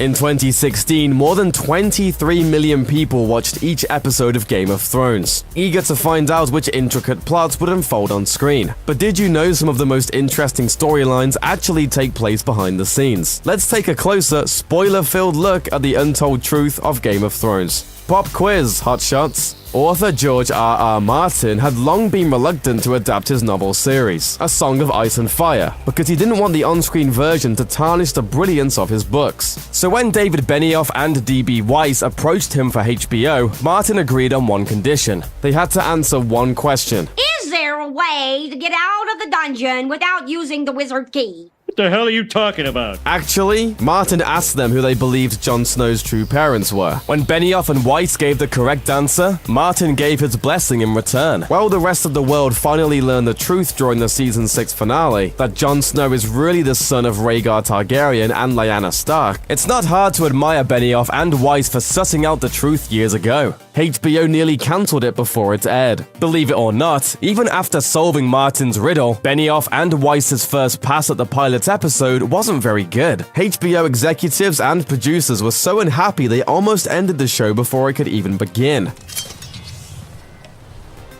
In 2016, more than 23 million people watched each episode of Game of Thrones, eager to find out which intricate plots would unfold on screen. But did you know some of the most interesting storylines actually take place behind the scenes? Let's take a closer, spoiler-filled look at the untold truth of Game of Thrones. Pop quiz, hotshots. Author George R.R. Martin had long been reluctant to adapt his novel series, A Song of Ice and Fire, because he didn't want the on-screen version to tarnish the brilliance of his books. So when David Benioff and D.B. Weiss approached him for HBO, Martin agreed on one condition. They had to answer one question. Is there a way to get out of the dungeon without using the wizard key? What the hell are you talking about? Actually, Martin asked them who they believed Jon Snow's true parents were. When Benioff and Weiss gave the correct answer, Martin gave his blessing in return. While the rest of the world finally learned the truth during the season 6 finale, that Jon Snow is really the son of Rhaegar Targaryen and Lyanna Stark, it's not hard to admire Benioff and Weiss for sussing out the truth years ago. HBO nearly cancelled it before it aired. Believe it or not, even after solving Martin's riddle, Benioff and Weiss's first pass at the pilot episode wasn't very good. HBO executives and producers were so unhappy they almost ended the show before it could even begin.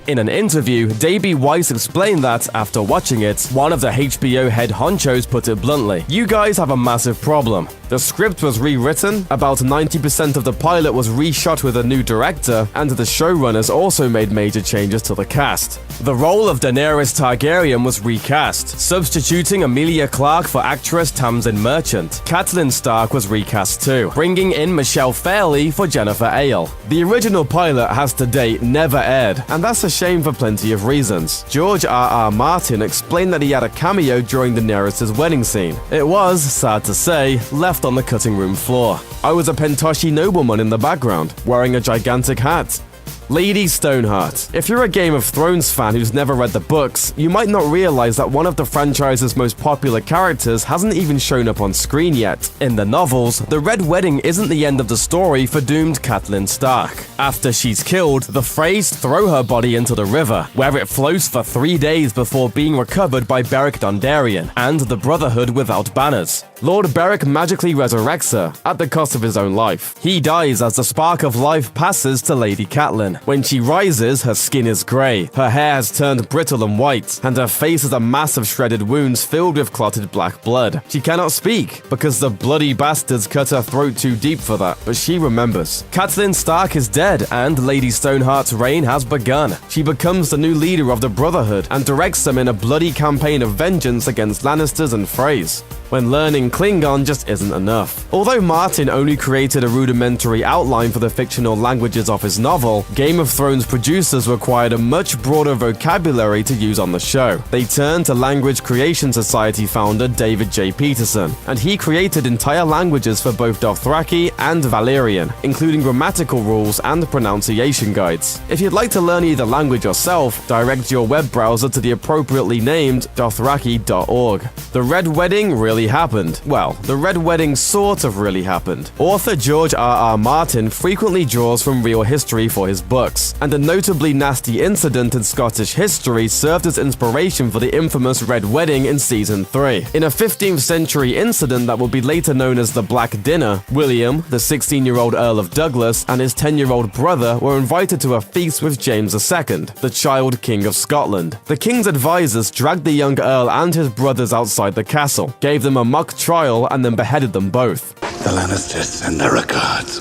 In an interview, D.B. Weiss explained that, after watching it, one of the HBO head honchos put it bluntly, "You guys have a massive problem. The script was rewritten, about 90% of the pilot was reshot with a new director, and the showrunners also made major changes to the cast. The role of Daenerys Targaryen was recast, substituting Emilia Clarke for actress Tamzin Merchant. Catelyn Stark was recast too, bringing in Michelle Fairley for Jennifer Ale. The original pilot has to date never aired, and that's a shame for plenty of reasons." George R.R. Martin explained that he had a cameo during Daenerys' wedding scene. It was, sad to say, left on the cutting room floor. I was a Pentoshi nobleman in the background, wearing a gigantic hat. Lady Stoneheart. If you're a Game of Thrones fan who's never read the books, you might not realize that one of the franchise's most popular characters hasn't even shown up on screen yet. In the novels, the Red Wedding isn't the end of the story for doomed Catelyn Stark. After she's killed, the Freys throw her body into the river, where it floats for 3 days before being recovered by Beric Dondarrion and the Brotherhood without banners. Lord Beric magically resurrects her, at the cost of his own life. He dies as the spark of life passes to Lady Catelyn. When she rises, her skin is grey, her hair has turned brittle and white, and her face has a mass of shredded wounds filled with clotted black blood. She cannot speak, because the bloody bastards cut her throat too deep for that, but she remembers. Catelyn Stark is dead, and Lady Stoneheart's reign has begun. She becomes the new leader of the Brotherhood, and directs them in a bloody campaign of vengeance against Lannisters and Freys. When learning Klingon just isn't enough. Although Martin only created a rudimentary outline for the fictional languages of his novel, Game of Thrones producers required a much broader vocabulary to use on the show. They turned to Language Creation Society founder David J. Peterson, and he created entire languages for both Dothraki and Valyrian, including grammatical rules and pronunciation guides. If you'd like to learn either language yourself, direct your web browser to the appropriately named Dothraki.org. The Red Wedding really happened. Well, the Red Wedding sort of really happened. Author George R.R. Martin frequently draws from real history for his books, and a notably nasty incident in Scottish history served as inspiration for the infamous Red Wedding in Season 3. In a 15th century incident that would be later known as the Black Dinner, William, the 16-year-old Earl of Douglas, and his 10-year-old brother were invited to a feast with James II, the child King of Scotland. The king's advisors dragged the young Earl and his brothers outside the castle, gave them a mock trial, and then beheaded them both. The Lannisters send their regards.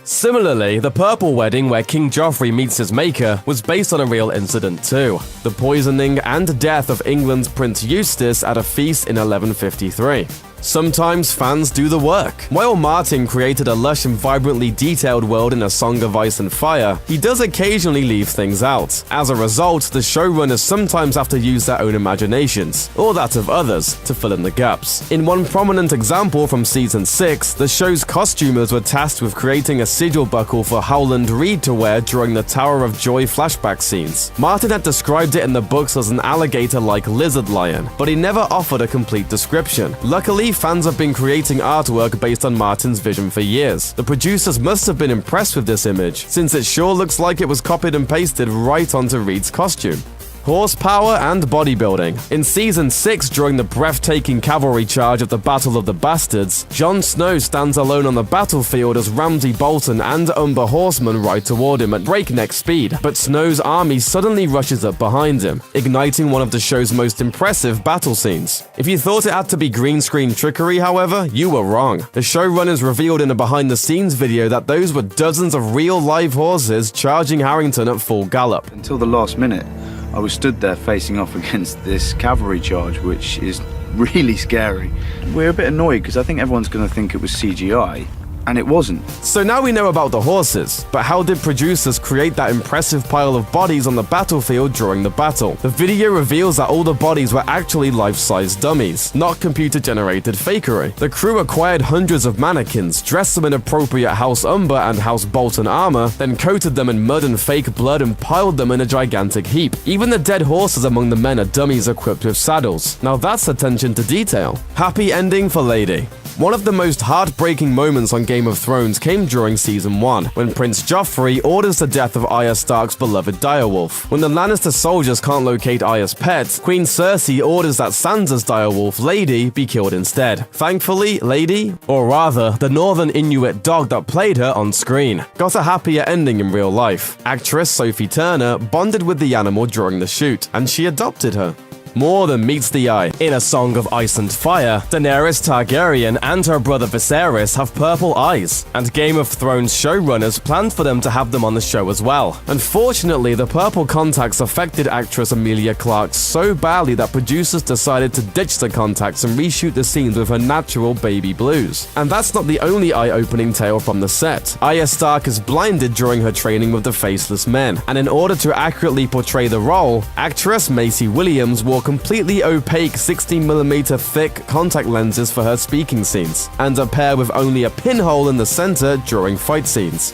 Similarly, the Purple Wedding, where King Joffrey meets his maker, was based on a real incident too. The poisoning and death of England's Prince Eustace at a feast in 1153. Sometimes fans do the work. While Martin created a lush and vibrantly detailed world in A Song of Ice and Fire, he does occasionally leave things out. As a result, the showrunners sometimes have to use their own imaginations, or that of others, to fill in the gaps. In one prominent example from Season 6, the show's costumers were tasked with creating a sigil buckle for Howland Reed to wear during the Tower of Joy flashback scenes. Martin had described it in the books as an alligator-like lizard lion, but he never offered a complete description. Luckily, fans have been creating artwork based on Martin's vision for years. The producers must have been impressed with this image, since it sure looks like it was copied and pasted right onto Reed's costume. horsepower, and bodybuilding. In Season 6, during the breathtaking cavalry charge of the Battle of the Bastards, Jon Snow stands alone on the battlefield as Ramsay Bolton and Umber horsemen ride toward him at breakneck speed, but Snow's army suddenly rushes up behind him, igniting one of the show's most impressive battle scenes. If you thought it had to be green screen trickery, however, you were wrong. The showrunners revealed in a behind-the-scenes video that those were dozens of real live horses charging Harrington at full gallop. Until the last minute, I was stood there facing off against this cavalry charge, which is really scary. We're a bit annoyed because I think everyone's going to think it was CGI, and it wasn't. So now we know about the horses, but how did producers create that impressive pile of bodies on the battlefield during the battle? The video reveals that all the bodies were actually life-size dummies, not computer-generated fakery. The crew acquired hundreds of mannequins, dressed them in appropriate House Umber and House Bolton armor, then coated them in mud and fake blood and piled them in a gigantic heap. Even the dead horses among the men are dummies equipped with saddles. Now that's attention to detail. Happy ending for Lady. One of the most heartbreaking moments on Game of Thrones came during Season 1, when Prince Joffrey orders the death of Arya Stark's beloved direwolf. When the Lannister soldiers can't locate Arya's pet, Queen Cersei orders that Sansa's direwolf, Lady, be killed instead. Thankfully, Lady, or rather, the Northern Inuit dog that played her on screen, got a happier ending in real life. Actress Sophie Turner bonded with the animal during the shoot, and she adopted her. More than meets the eye. In A Song of Ice and Fire, Daenerys Targaryen and her brother Viserys have purple eyes, and Game of Thrones showrunners planned for them to have them on the show as well. Unfortunately, the purple contacts affected actress Emilia Clarke so badly that producers decided to ditch the contacts and reshoot the scenes with her natural baby blues. And that's not the only eye-opening tale from the set. Arya Stark is blinded during her training with the Faceless Men, and in order to accurately portray the role, actress Maisie Williams wore completely opaque 16mm thick contact lenses for her speaking scenes, and a pair with only a pinhole in the center during fight scenes.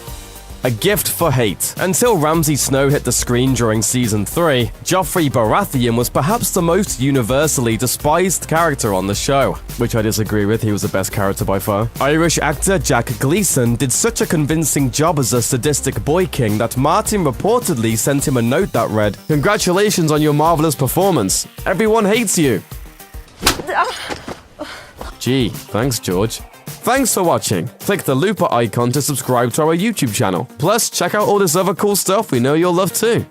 A gift for hate. Until Ramsay Snow hit the screen during Season 3, Joffrey Baratheon was perhaps the most universally despised character on the show, which I disagree with. He was the best character by far. Irish actor Jack Gleeson did such a convincing job as a sadistic boy king that Martin reportedly sent him a note that read, "Congratulations on your marvelous performance. Everyone hates you." Gee, thanks, George. Thanks for watching. Click the looper icon to subscribe to our YouTube channel. Plus, check out all this other cool stuff we know you'll love too.